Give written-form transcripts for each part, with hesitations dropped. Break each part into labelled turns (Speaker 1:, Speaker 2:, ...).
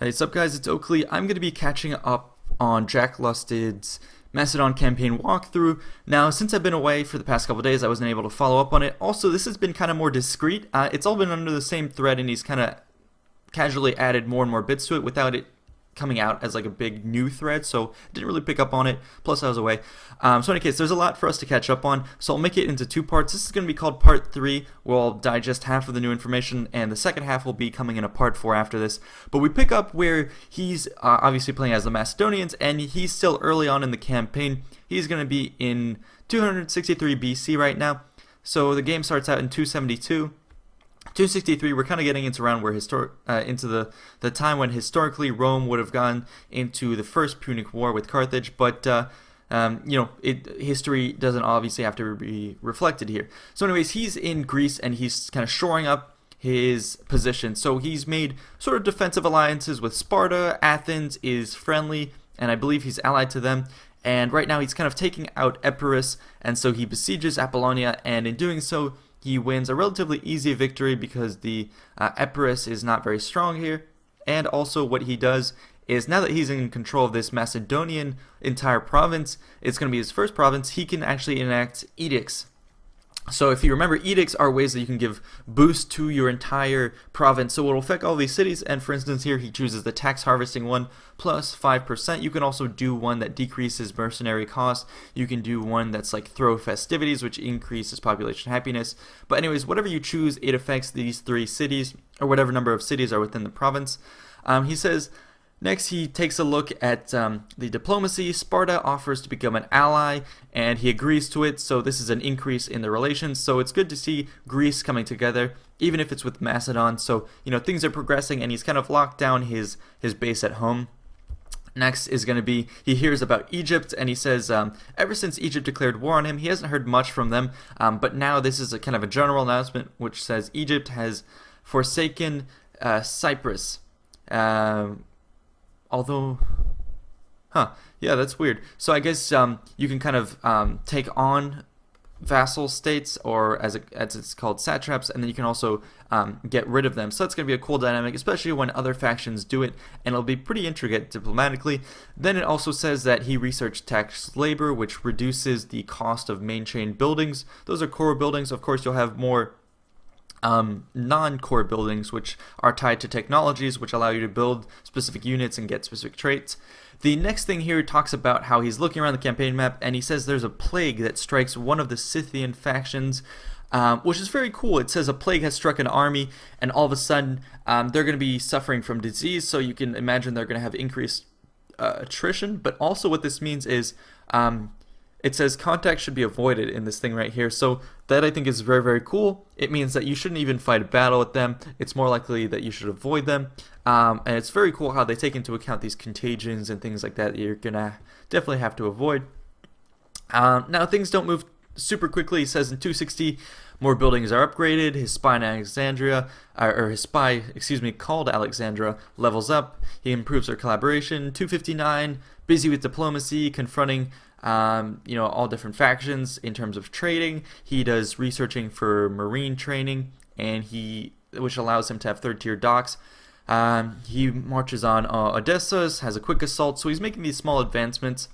Speaker 1: Hey, what's up guys, it's Oakley. I'm going to be catching up on Jack Lusted's Macedon campaign walkthrough. Now, since I've been away for the past couple days, I wasn't able to follow up on it. Also, this has been kind of more discreet. It's all been under the same thread, and he's kind of casually added more and more bits to it without it coming out as like a big new thread, so didn't really pick up on it, plus I was away. So in any case, there's a lot for us to catch up on, so I'll make it into two parts. This is going to be called part 3, where I'll digest half of the new information, and the second half will be coming in a part 4 after this. But we pick up where he's obviously playing as the Macedonians, and he's still early on in the campaign. He's going to be in 263 BC right now, so the game starts out in 272. 263, we're kind of getting into around where into the time when historically Rome would have gone into the first Punic War with Carthage, but history doesn't obviously have to be reflected here. So anyways, he's in Greece and he's kind of shoring up his position. So he's made sort of defensive alliances with Sparta. Athens is friendly, and I believe he's allied to them. And right now he's kind of taking out Epirus, and so he besieges Apollonia, and in doing so, he wins a relatively easy victory because the Epirus is not very strong here. And also what he does is, now that he's in control of this Macedonian entire province, it's going to be his first province, he can actually enact edicts. So if you remember, edicts are ways that you can give boost to your entire province. So it will affect all these cities, and for instance here he chooses the tax harvesting one plus 5%. You can also do one that decreases mercenary costs. You can do one that's like throw festivities, which increases population happiness. But anyways, whatever you choose, it affects these 3 cities, or whatever number of cities are within the province. He says, next, he takes a look at the diplomacy. Sparta offers to become an ally, and he agrees to it, so this is an increase in the relations. So it's good to see Greece coming together, even if it's with Macedon. So, things are progressing, and he's kind of locked down his base at home. Next is going to be, he hears about Egypt, and he says, ever since Egypt declared war on him, he hasn't heard much from them, but now this is a kind of a general announcement which says Egypt has forsaken Cyprus. Although, yeah, that's weird. So I guess you can kind of take on vassal states, or as it's called, satraps, and then you can also get rid of them. So that's going to be a cool dynamic, especially when other factions do it, and it'll be pretty intricate diplomatically. Then it also says that he researched tax labor, which reduces the cost of main chain buildings. Those are core buildings. Of course, you'll have more non-core buildings which are tied to technologies which allow you to build specific units and get specific traits. The next thing here talks about how he's looking around the campaign map, and he says there's a plague that strikes one of the Scythian factions, which is very cool. It says a plague has struck an army, and all of a sudden they're going to be suffering from disease, so you can imagine they're going to have increased attrition. But also what this means is it says contact should be avoided in this thing right here. So that I think is very, very cool. It means that you shouldn't even fight a battle with them. It's more likely that you should avoid them. And it's very cool how they take into account these contagions and things like that you're going to definitely have to avoid. Now things don't move super quickly. It says in 260 more buildings are upgraded. His spy in Alexandria, called Alexandria, levels up. He improves their collaboration. 259, busy with diplomacy, confronting all different factions in terms of trading. He does researching for marine training, and which allows him to have 3rd tier docks. He marches on Odessa, has a quick assault, so he's making these small advancements.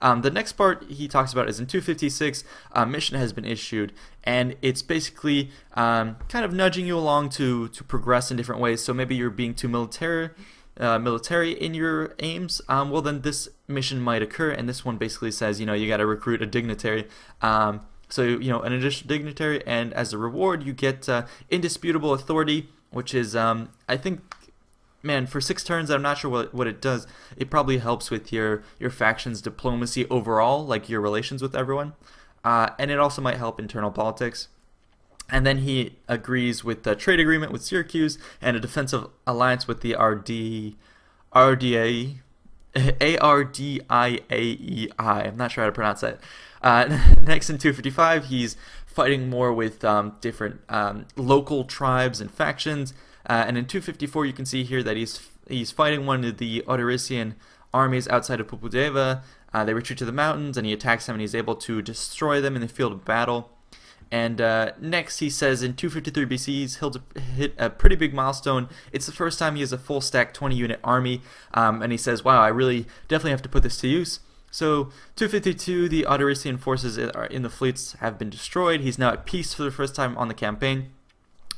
Speaker 1: The next part he talks about is in 256, a mission has been issued, and it's basically kind of nudging you along to progress in different ways. So maybe you're being too military in your aims, well then this mission might occur, and this one basically says, you got to recruit a dignitary. So, an additional dignitary, and as a reward you get indisputable authority, which is, I think, man, for 6 turns, I'm not sure what it does. It probably helps with your faction's diplomacy overall, like your relations with everyone. And it also might help internal politics. And then he agrees with the trade agreement with Syracuse and a defensive alliance with the Ardiaei. I'm not sure how to pronounce that. Next in 255, he's fighting more with different local tribes and factions. And in 254, you can see here that he's fighting one of the Odrysian armies outside of Popudeva. They retreat to the mountains, and he attacks them, and he's able to destroy them in the field of battle. And next, he says in 253 BC, he's hit a pretty big milestone. It's the first time he has a full stack 20-unit army, and he says, wow, I really definitely have to put this to use. So 252, the Odrysian forces in the fleets have been destroyed. He's now at peace for the first time on the campaign,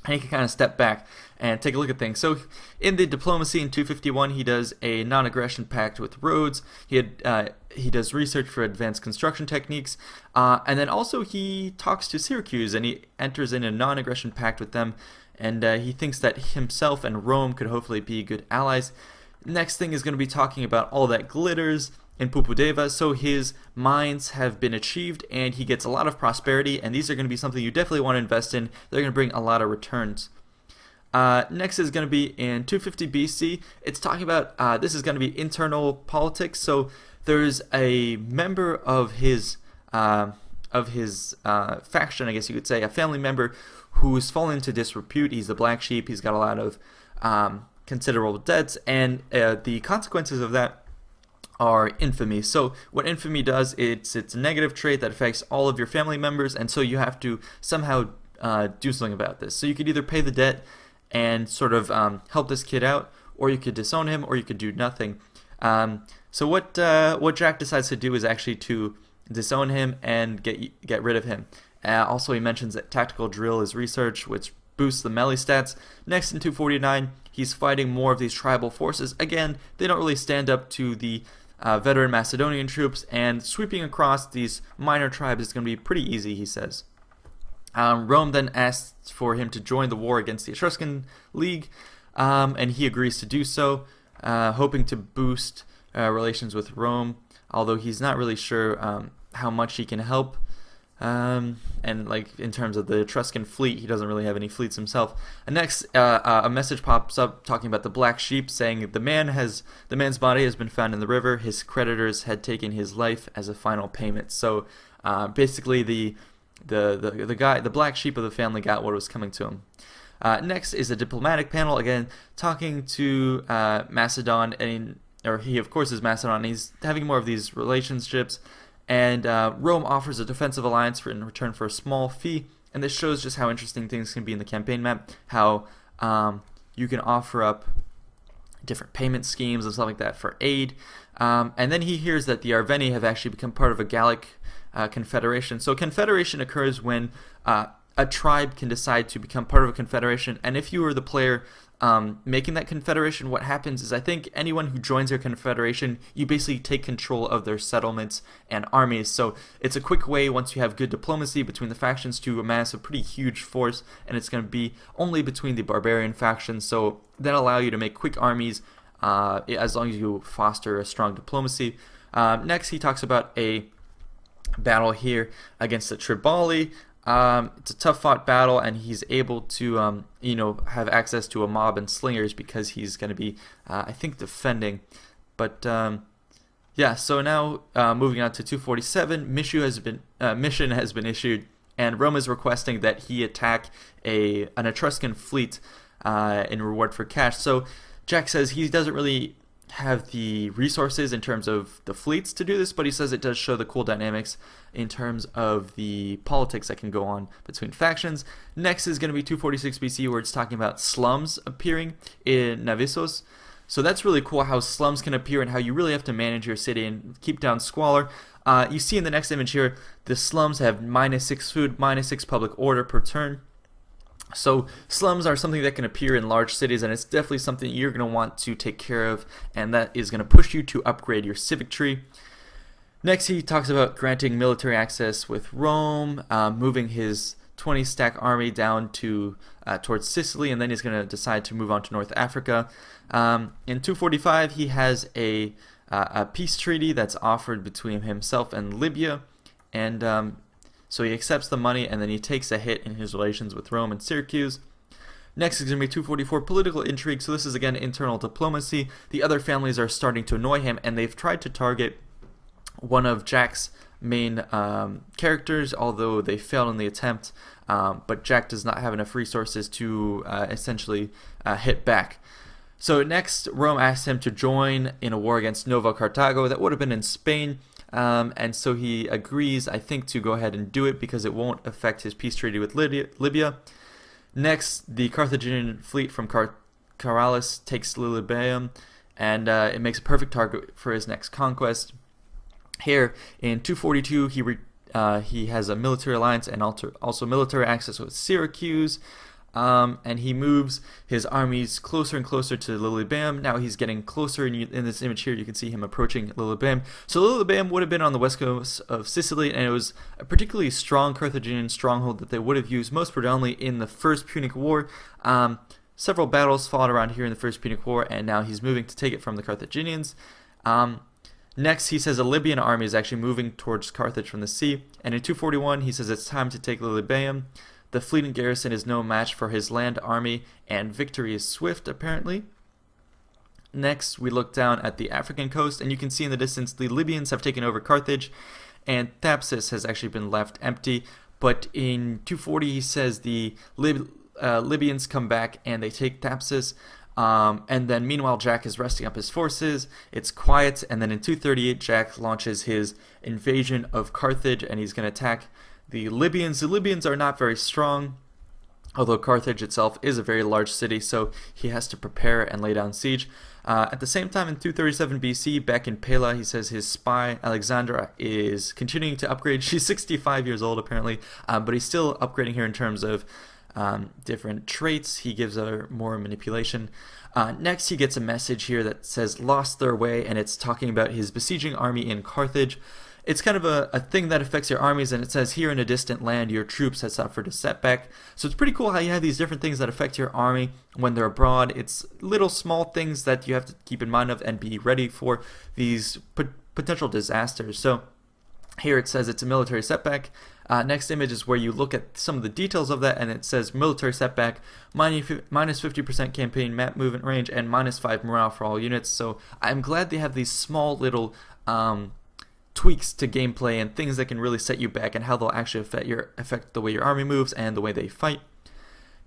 Speaker 1: and he can kind of step back and take a look at things. So in the diplomacy in 251, he does a non-aggression pact with Rhodes. He does research for advanced construction techniques, and then also he talks to Syracuse, and he enters in a non-aggression pact with them, and he thinks that himself and Rome could hopefully be good allies. Next thing is going to be talking about all that glitters in Pupudeva. So his mines have been achieved, and he gets a lot of prosperity, and these are going to be something you definitely want to invest in. They're going to bring a lot of returns. Next is going to be in 250 BC. It's talking about, this is going to be internal politics. So there's a member of his faction, I guess you could say, a family member who's fallen into disrepute. He's the black sheep. He's got a lot of considerable debts, and the consequences of that are infamy. So what infamy does, it's a negative trait that affects all of your family members, and so you have to somehow do something about this. So you could either pay the debt and sort of help this kid out, or you could disown him, or you could do nothing. So what Jack decides to do is actually to disown him and get rid of him. Also, he mentions that tactical drill is research, which boosts the melee stats. Next, in 249, he's fighting more of these tribal forces. Again, they don't really stand up to the veteran Macedonian troops, and sweeping across these minor tribes is going to be pretty easy, he says. Rome then asks for him to join the war against the Etruscan League, and he agrees to do so, hoping to boost relations with Rome, although he's not really sure how much he can help. And like in terms of the Etruscan fleet, he doesn't really have any fleets himself. And next, a message pops up talking about the black sheep, saying the man's body has been found in the river. His creditors had taken his life as a final payment. So basically, the black sheep of the family got what was coming to him. Next is a diplomatic panel, again talking to Macedon, or he of course is Macedon. He's having more of these relationships. And Rome offers a defensive alliance in return for a small fee, and this shows just how interesting things can be in the campaign map, how you can offer up different payment schemes and stuff like that for aid. And then he hears that the Arveni have actually become part of a Gallic confederation. So confederation occurs when a tribe can decide to become part of a confederation, and if you are the player making that confederation, what happens is I think anyone who joins your confederation, you basically take control of their settlements and armies. So it's a quick way, once you have good diplomacy between the factions, to amass a pretty huge force, and it's going to be only between the barbarian factions. So that allow you to make quick armies as long as you foster a strong diplomacy. Next, he talks about a battle here against the Tribali. It's a tough fought battle, and he's able to have access to a mob and slingers because he's going to be I think defending. But yeah, so now moving on to 247, mission has been issued, and Rome is requesting that he attack an Etruscan fleet in reward for cash. So Jack says he doesn't really have the resources in terms of the fleets to do this, but he says it does show the cool dynamics in terms of the politics that can go on between factions. Next is going to be 246 BC, where it's talking about slums appearing in Navisos. So that's really cool how slums can appear and how you really have to manage your city and keep down squalor. You see in the next image here, the slums have -6 food, -6 public order per turn. So slums are something that can appear in large cities, and it's definitely something you're going to want to take care of, and that is going to push you to upgrade your civic tree. Next, he talks about granting military access with Rome, moving his 20 stack army down to towards Sicily, and then he's going to decide to move on to North Africa. In 245, he has a peace treaty that's offered between himself and Libya, and so he accepts the money, and then he takes a hit in his relations with Rome and Syracuse. Next is going to be 244, political intrigue. So this is, again, internal diplomacy. The other families are starting to annoy him, and they've tried to target one of Jack's main characters, although they failed in the attempt. But Jack does not have enough resources to essentially hit back. So next, Rome asks him to join in a war against Nova Carthago. That would have been in Spain. and so he agrees, I think, to go ahead and do it because it won't affect his peace treaty with Libya. Next, the Carthaginian fleet from Caralis takes Lilybaeum, and it makes a perfect target for his next conquest. Here in 242, he has a military alliance and also military access with Syracuse, and he moves his armies closer and closer to Lilybaeum. Now he's getting closer, and in this image here you can see him approaching Lilybaeum. So Lilybaeum would have been on the west coast of Sicily, and it was a particularly strong Carthaginian stronghold that they would have used most predominantly in the First Punic War. Several battles fought around here in the First Punic War, and now he's moving to take it from the Carthaginians. Next, he says a Libyan army is actually moving towards Carthage from the sea, and in 241 he says it's time to take Lilybaeum. The fleet and garrison is no match for his land army, and victory is swift, apparently. Next, we look down at the African coast, and you can see in the distance the Libyans have taken over Carthage, and Thapsus has actually been left empty. But in 240 he says the Libyans come back and they take Thapsus. And then meanwhile Jack is resting up his forces. It's quiet, and then in 238 Jack launches his invasion of Carthage, and he's going to attack the Libyans. The Libyans are not very strong, although Carthage itself is a very large city, so he has to prepare and lay down siege. At the same time, in 237 BC, back in Pella, he says his spy Alexandra is continuing to upgrade. She's 65 years old apparently, but he's still upgrading here in terms of different traits. He gives her more manipulation. Next, he gets a message here that says lost their way, and it's talking about his besieging army in Carthage. It's kind of a thing that affects your armies, and it says here in a distant land your troops have suffered a setback. So it's pretty cool how you have these different things that affect your army when they're abroad. It's little small things that you have to keep in mind of and be ready for these potential disasters. So here it says it's a military setback. Next image is where you look at some of the details of that, and it says military setback, minus 50% campaign map movement range, and minus 5 morale for all units. So I'm glad they have these small little tweaks to gameplay and things that can really set you back, and how they'll actually affect the way your army moves and the way they fight.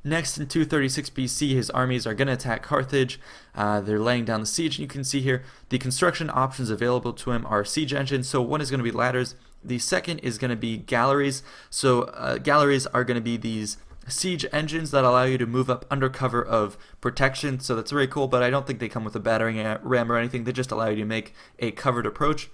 Speaker 1: Next, in 236 BC, his armies are going to attack Carthage. They're laying down the siege, and you can see here the construction options available to him are siege engines. So one is going to be ladders. The second is going to be galleries. So galleries are going to be these siege engines that allow you to move up under cover of protection. So that's very cool, but I don't think they come with a battering ram or anything. They just allow you to make a covered approach.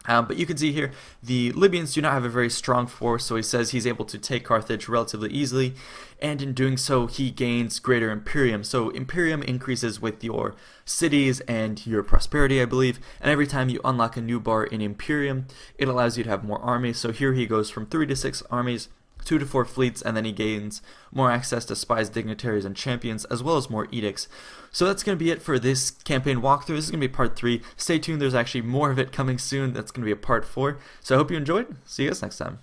Speaker 1: But you can see here, the Libyans do not have a very strong force, so he says he's able to take Carthage relatively easily, and in doing so, he gains greater Imperium. So Imperium increases with your cities and your prosperity, I believe, and every time you unlock a new bar in Imperium, it allows you to have more armies. So here he goes from 3 to 6 armies, 2 to 4 fleets, and then he gains more access to spies, dignitaries, and champions, as well as more edicts. So that's going to be it for this campaign walkthrough. This is going to be part 3. Stay tuned, there's actually more of it coming soon. That's going to be a part 4. So I hope you enjoyed. See you guys next time.